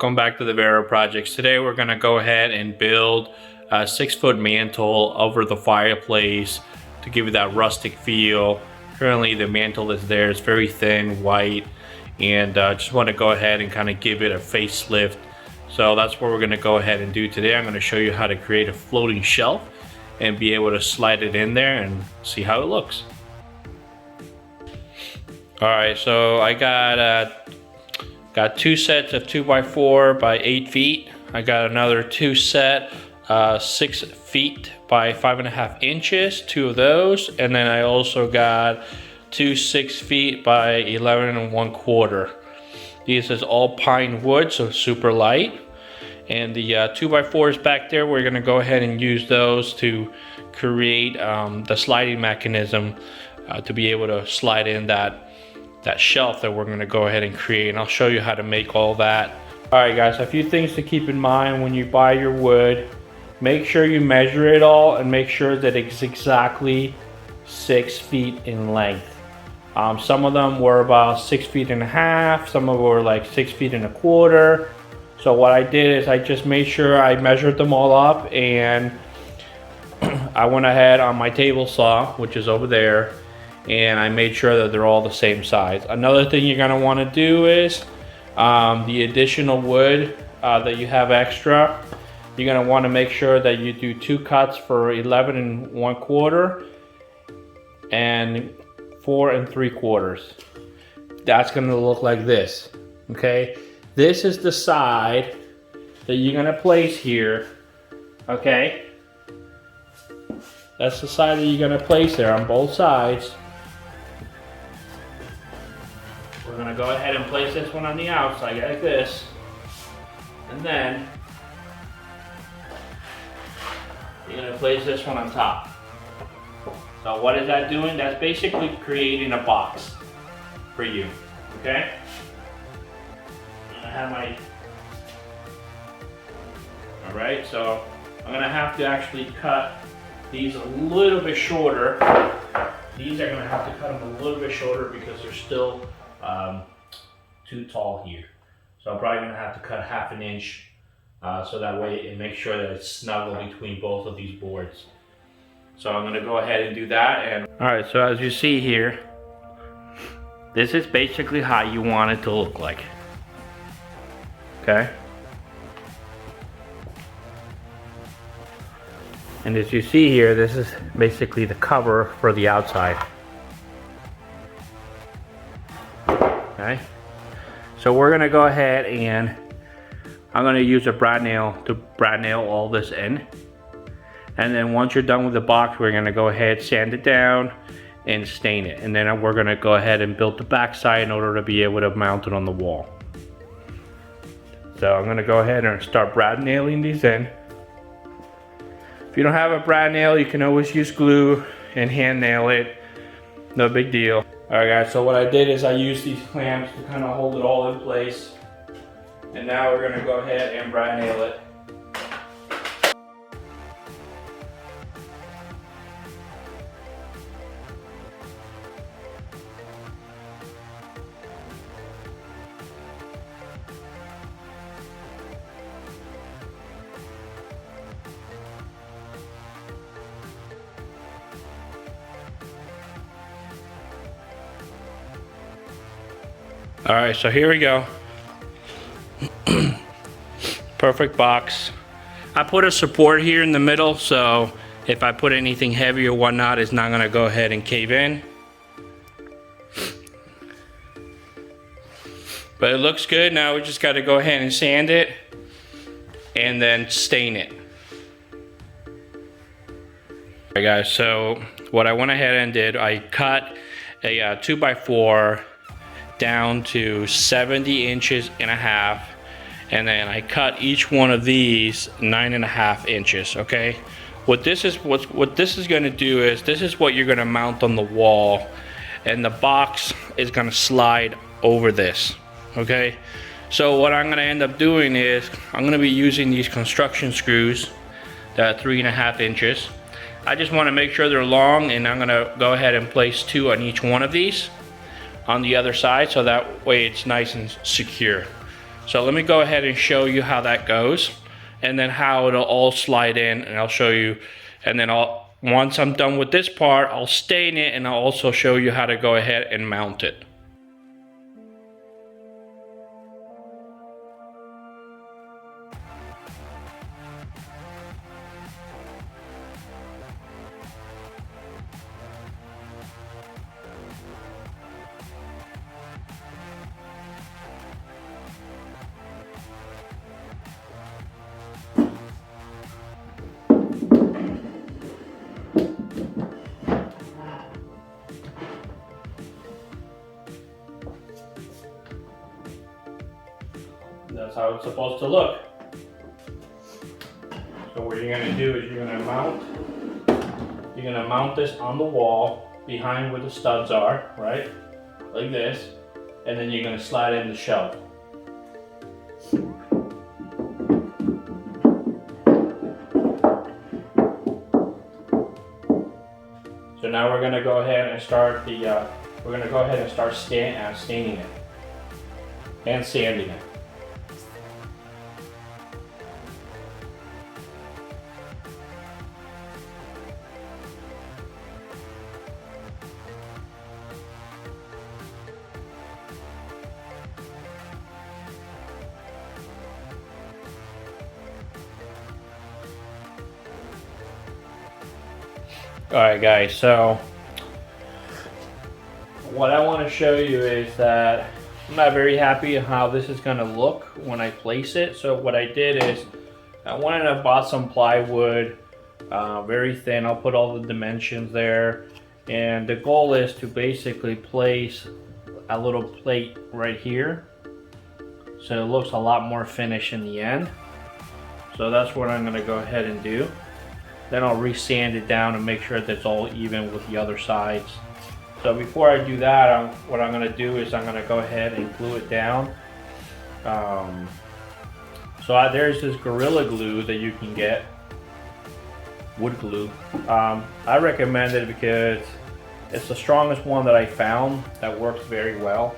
Welcome back to the Vero Projects. Today we're going to go ahead and build a 6-foot mantle over the fireplace to give you that rustic feel. Currently the mantle is there, it's very thin, white, and just want to go ahead and kind of give it a facelift. So that's what we're going to go ahead and do today. I'm going to show you how to create a floating shelf and be able to slide it in there and see how it looks. Alright, so I got 2 sets of 2x4 by 8 feet. I got another 2 set 6 feet by 5.5 inches, 2 of those, and then I also got 2 6 feet by 11 1/4. This is all pine wood, so super light. And the 2x4s back there, we're going to go ahead and use those to create the sliding mechanism to be able to slide in that shelf that we're going to go ahead and create, and I'll show you how to make all that. Alright guys, a few things to keep in mind when you buy your wood. Make sure you measure it all and make sure that it's exactly 6 feet in length. Some of them were about 6.5 feet, some of them were like 6.25 feet. So what I did is I just made sure I measured them all up, and I went ahead on my table saw, which is over there, and I made sure that they're all the same size. Another thing you're gonna wanna do is the additional wood that you have extra, you're gonna wanna make sure that you do 2 cuts for 11 1/4 and 4 3/4. That's gonna look like this, okay? This is the side that you're gonna place here, okay? That's the side that you're gonna place there on both sides. We're gonna go ahead and place this one on the outside like this, and then you're gonna place this one on top. So what is that doing? That's basically creating a box for you, okay? I have my, all right, so I'm gonna have to actually cut these a little bit shorter. These are gonna have to cut them a little bit shorter because they're still too tall here. So I'm probably gonna have to cut 1/2 inch so that way it makes sure that it's snuggle between both of these boards. So I'm gonna go ahead and do that. And all right, so as you see here, this is basically how you want it to look like. Okay. And as you see here, this is basically the cover for the outside. Okay. So we're gonna go ahead and I'm gonna use a brad nail to brad nail all this in. And then once you're done with the box, we're gonna go ahead, sand it down and stain it. And then we're gonna go ahead and build the back side in order to be able to mount it on the wall. So I'm gonna go ahead and start brad nailing these in. If you don't have a brad nail, you can always use glue and hand nail it. No big deal. Alright guys, so what I did is I used these clamps to kind of hold it all in place. And now we're gonna go ahead and brad nail it. All right, so here we go. Perfect box. I put a support here in the middle, so if I put anything heavy or whatnot, it's not gonna go ahead and cave in. But it looks good. Now we just gotta go ahead and sand it and then stain it. All right guys, so what I went ahead and did, I cut a 2x4 down to 70.5 inches, and then I cut each one of these 9.5 inches. Okay, what this is going to do is this is what you're going to mount on the wall, and the box is going to slide over this. Okay, so what I'm going to end up doing is I'm going to be using these construction screws that are 3.5 inches. I just want to make sure they're long, and I'm going to go ahead and place 2 on each one of these on the other side, so that way it's nice and secure. So let me go ahead and show you how that goes, and then how it'll all slide in, and I'll show you, and then once I'm done with this part, I'll stain it, and I'll also show you how to go ahead and mount it. That's how it's supposed to look. So what you're gonna do is you're gonna mount this on the wall behind where the studs are, right? Like this. And then you're gonna slide in the shelf. So now we're gonna go ahead and start staining it and sanding it. Alright guys, so what I want to show you is that I'm not very happy how this is going to look when I place it. So what I did is I went and bought some plywood, very thin. I'll put all the dimensions there, and the goal is to basically place a little plate right here so it looks a lot more finished in the end. So that's what I'm going to go ahead and do. Then I'll re-sand it down and make sure that it's all even with the other sides. So before I do that, what I'm going to do is I'm going to go ahead and glue it down. There's this Gorilla Glue that you can get, wood glue. I recommend it because it's the strongest one that I found that works very well.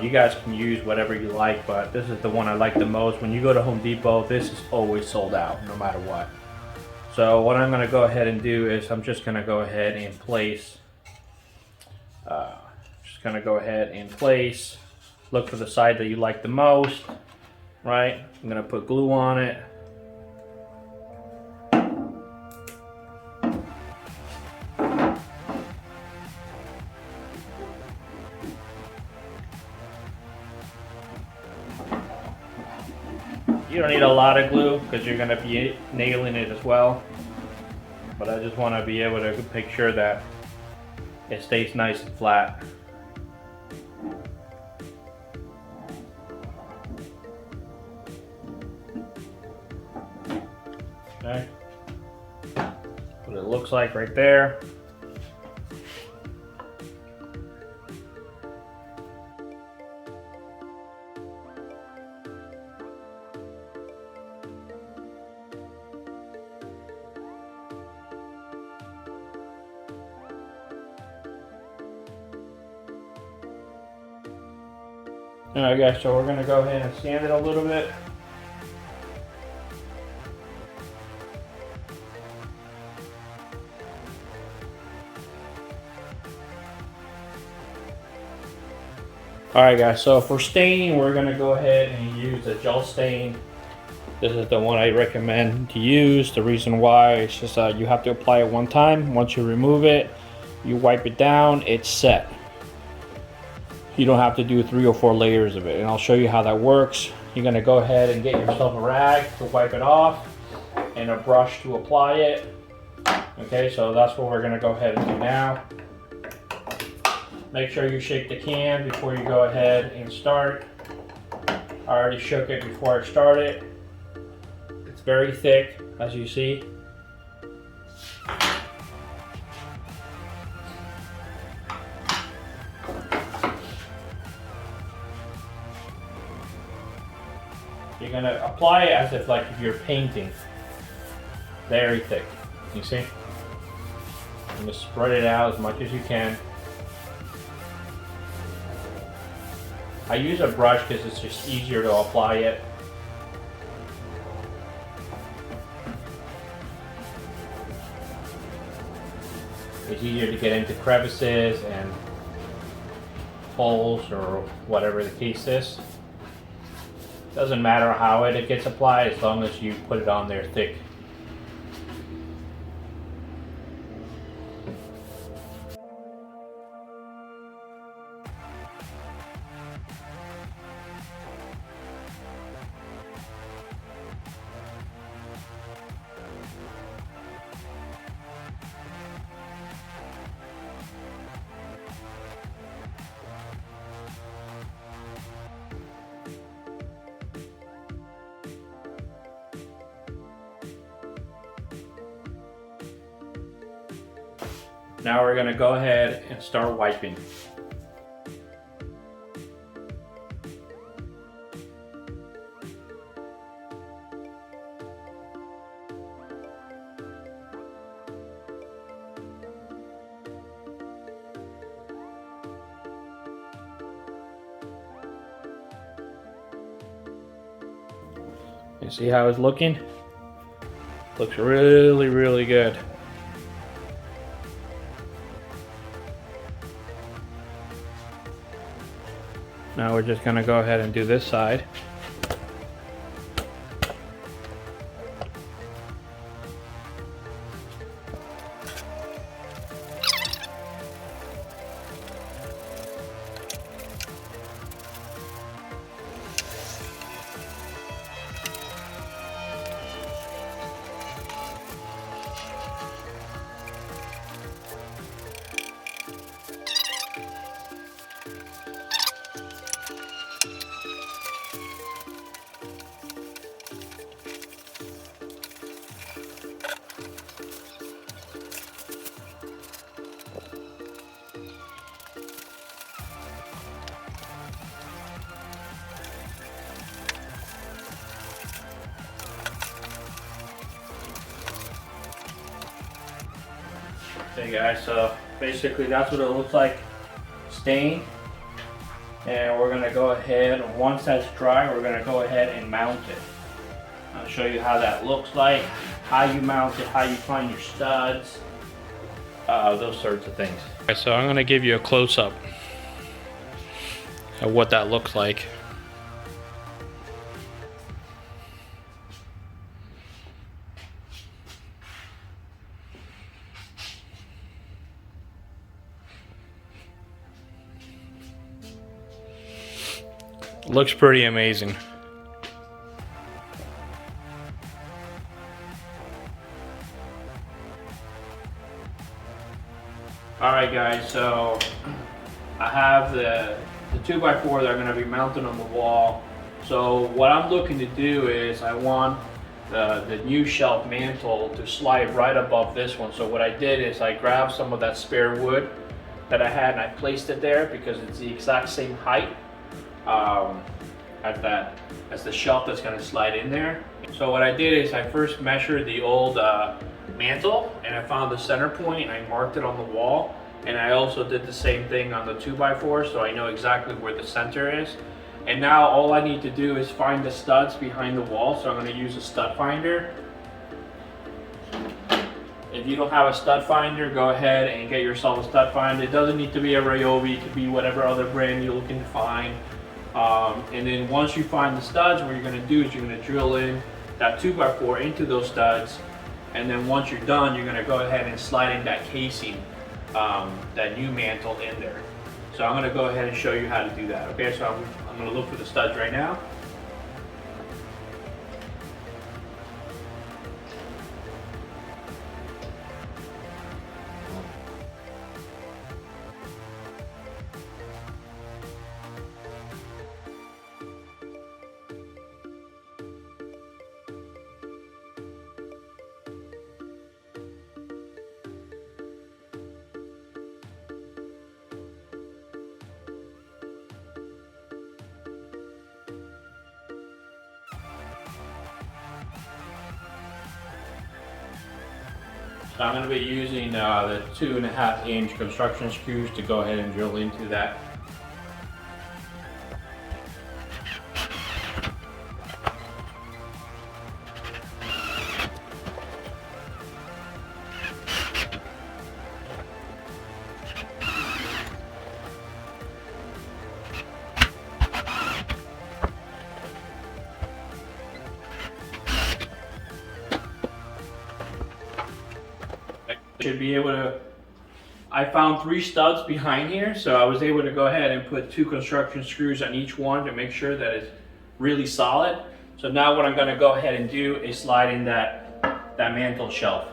You guys can use whatever you like, but this is the one I like the most. When you go to Home Depot, this is always sold out, no matter what. So what I'm going to go ahead and do is I'm just going to go ahead and place, look for the side that you like the most, right? I'm going to put glue on it. You don't need a lot of glue because you're going to be nailing it as well. But I just want to be able to make sure that it stays nice and flat. Okay. What it looks like right there. Alright guys, so we're going to go ahead and sand it a little bit. Alright guys, so for staining, we're going to go ahead and use a gel stain. This is the one I recommend to use. The reason why is just you have to apply it one time. Once you remove it, you wipe it down, it's set. You don't have to do 3 or 4 layers of it, and I'll show you how that works. You're going to go ahead and get yourself a rag to wipe it off and a brush to apply it. Okay, so that's what we're going to go ahead and do now. Make sure you shake the can before you go ahead and start. I already shook it before I started. It's very thick, as you see. You're going to apply it as if you're painting. Very thick. You see? And just spread it out as much as you can. I use a brush because it's just easier to apply it. It's easier to get into crevices and holes or whatever the case is. Doesn't matter how it gets applied as long as you put it on there thick. Now we're going to go ahead and start wiping. You see how it's looking? Looks really, really good. Now we're just going to go ahead and do this side. Okay guys, so basically that's what it looks like stained. And we're gonna go ahead, once that's dry, we're gonna go ahead and mount it. I'll show you how that looks like, how you mount it, how you find your studs, those sorts of things. Okay, so I'm gonna give you a close-up of what that looks like. Looks pretty amazing. Alright guys, so I have the 2x4 that are going to be mounted on the wall. So what I'm looking to do is I want the new shelf mantle to slide right above this one. So what I did is I grabbed some of that spare wood that I had and I placed it there because it's the exact same height as the shelf that's going to slide in there. So what I did is I first measured the old mantle and I found the center point and I marked it on the wall, and I also did the same thing on the 2x4 so I know exactly where the center is. And now all I need to do is find the studs behind the wall, so I'm going to use a stud finder. If you don't have a stud finder, go ahead and get yourself a stud finder. It doesn't need to be a Ryobi, it could be whatever other brand you're looking to find. And then once you find the studs, what you're going to do is you're going to drill in that 2x4 into those studs, and then once you're done, you're going to go ahead and slide in that casing, that new mantle in there. So I'm going to go ahead and show you how to do that. Okay, so I'm going to look for the studs right now. So I'm going to be using the 2.5 inch construction screws to go ahead and drill into that. should be able to, I found 3 studs behind here, so I was able to go ahead and put 2 construction screws on each one to make sure that it's really solid. So now what I'm gonna go ahead and do is slide in that mantle shelf.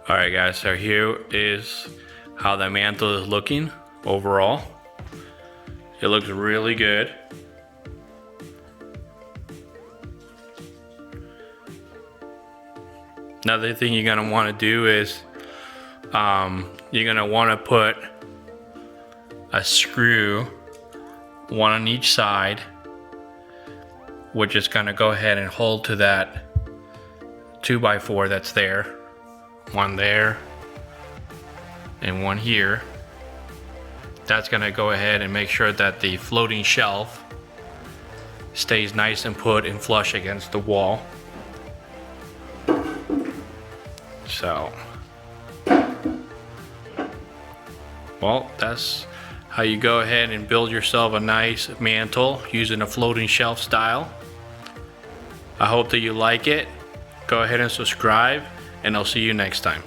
Alright guys, so here is how the mantle is looking overall. It looks really good. Another thing you're gonna want to do is you're gonna want to put a screw, one on each side, which is gonna go ahead and hold to that 2x4 that's there. One there and one here. That's gonna go ahead and make sure that the floating shelf stays nice and put and flush against the wall. So, well, that's how you go ahead and build yourself a nice mantle using a floating shelf style. I hope that you like it. Go ahead and subscribe, and I'll see you next time.